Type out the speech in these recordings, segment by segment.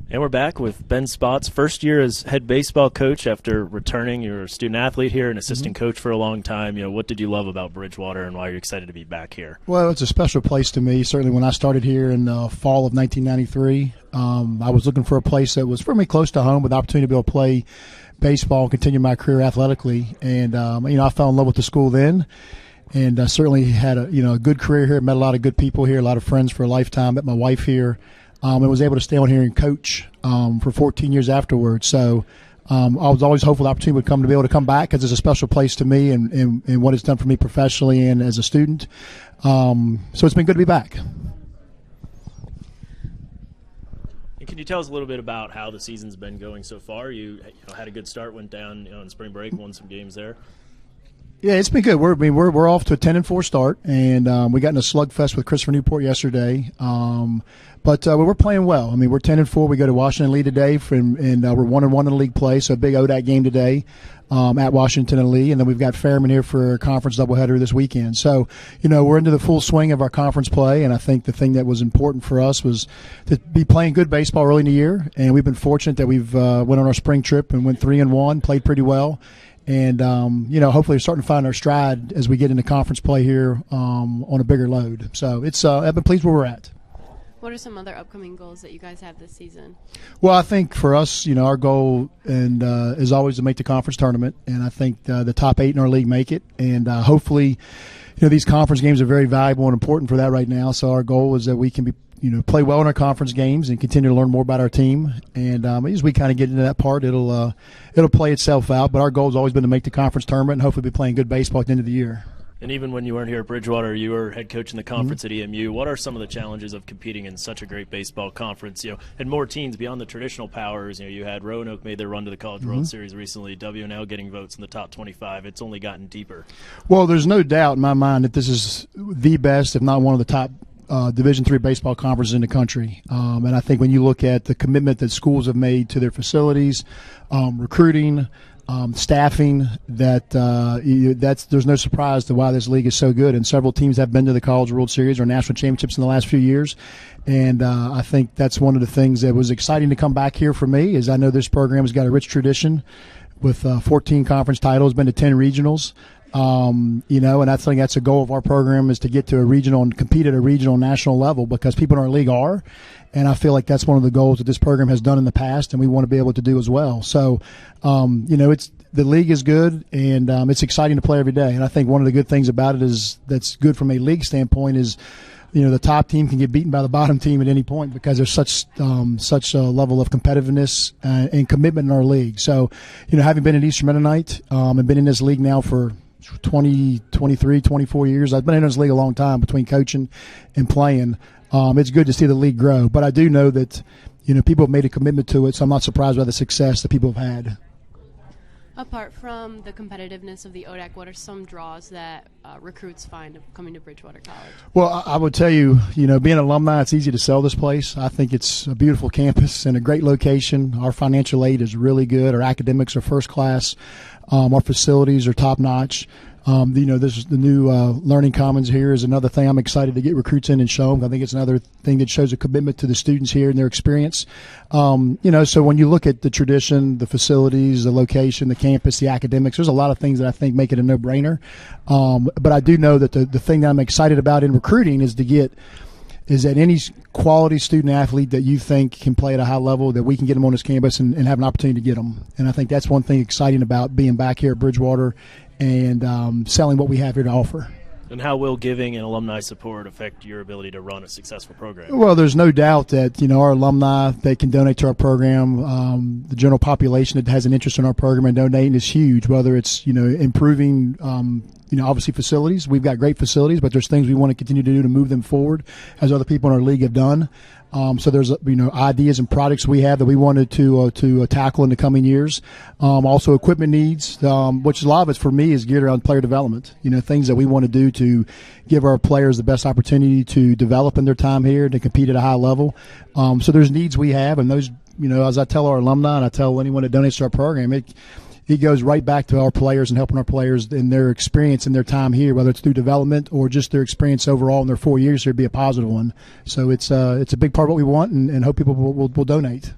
And we're back with Ben Spotts, first year as head baseball coach after returning. You were a student athlete here and assistant coach for a long time. What did you love about Bridgewater, and why are you excited to be back here? Well, it's a special place to me. Certainly when I started here in the fall of 1993, I was looking for a place that was for me close to home with the opportunity to be able to play baseball and continue my career athletically. And, I fell in love with the school then. And I certainly had a good career here, met a lot of good people here, a lot of friends for a lifetime, met my wife here. And was able to stay on here and coach for 14 years afterwards. So I was always hopeful the opportunity would come to be able to come back because it's a special place to me and what it's done for me professionally and as a student. So it's been good to be back. And can you tell us a little bit about how the season's been going so far? You had a good start, went down in spring break, won some games there. Yeah, it's been good. We're off to a 10-4 start, and we got in a slugfest with Christopher Newport yesterday. But we're playing well. We're 10-4. We go to Washington Lee today, and we're 1-1 in the league play. So a big ODAC game today at Washington and Lee, and then we've got Fairman here for a conference doubleheader this weekend. So we're into the full swing of our conference play, and I think the thing that was important for us was to be playing good baseball early in the year. And we've been fortunate that we've went on our spring trip and went 3-1, played pretty well. And, hopefully we're starting to find our stride as we get into conference play here on a bigger load. So I've been pleased where we're at. What are some other upcoming goals that you guys have this season? Well, I think for us, our goal is always to make the conference tournament. And I think the top 8 in our league make it. And hopefully, these conference games are very valuable and important for that right now. So our goal is that we can be play well in our conference games and continue to learn more about our team. And as we kind of get into that part, it'll play itself out. But our goal has always been to make the conference tournament and hopefully be playing good baseball at the end of the year. And even when you weren't here at Bridgewater, you were head coach in the conference at EMU. What are some of the challenges of competing in such a great baseball conference? And more teams beyond the traditional powers. You had Roanoke made their run to the College World Series recently. WNL getting votes in the top 25. It's only gotten deeper. Well, there's no doubt in my mind that this is the best, if not one of the top Division III baseball conferences in the country. And I think when you look at the commitment that schools have made to their facilities, recruiting, staffing, there's no surprise to why this league is so good. And several teams have been to the College World Series or national championships in the last few years. And I think that's one of the things that was exciting to come back here for me is I know this program has got a rich tradition with 14 conference titles, been to 10 regionals. And I think that's a goal of our program is to get to a regional and compete at a regional national level because people in our league are. And I feel like that's one of the goals that this program has done in the past and we want to be able to do as well. So, the league is good and it's exciting to play every day. And I think one of the good things about it is that's good from a league standpoint is, the top team can get beaten by the bottom team at any point because there's such a level of competitiveness and commitment in our league. So, having been at Eastern Mennonite and been in this league now for 23, 24 years. I've been in this league a long time between coaching and playing. It's good to see the league grow. But I do know that, people have made a commitment to it, so I'm not surprised by the success that people have had. Apart from the competitiveness of the ODAC, what are some draws that recruits find of coming to Bridgewater College? Well, I would tell you, being an alumni, it's easy to sell this place. I think it's a beautiful campus and a great location. Our financial aid is really good. Our academics are first class. Our facilities are top notch. This is the new Learning Commons here is another thing I'm excited to get recruits in and show them. I think it's another thing that shows a commitment to the students here and their experience. So when you look at the tradition, the facilities, the location, the campus, the academics, there's a lot of things that I think make it a no-brainer. But I do know that the thing that I'm excited about in recruiting is that any quality student athlete that you think can play at a high level, that we can get them on this campus and have an opportunity to get them. And I think that's one thing exciting about being back here at Bridgewater and selling what we have here to offer. And how will giving and alumni support affect your ability to run a successful program? Well, there's no doubt that, our alumni, they can donate to our program. The general population that has an interest in our program and donating is huge, whether it's, improving, obviously facilities. We've got great facilities, but there's things we want to continue to do to move them forward as other people in our league have done. So there's ideas and products we have that we wanted to tackle in the coming years. Also equipment needs, which a lot of it for me is geared around player development. Things that we want to do to give our players the best opportunity to develop in their time here to compete at a high level. So there's needs we have, and those as I tell our alumni and I tell anyone that donates to our program, it goes right back to our players and helping our players in their experience in their time here, whether it's through development or just their experience overall in their 4 years here, be a positive one. So it's a big part of what we want and hope people will donate.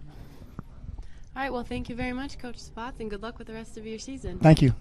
All right, well, thank you very much, Coach Spots, and good luck with the rest of your season. Thank you.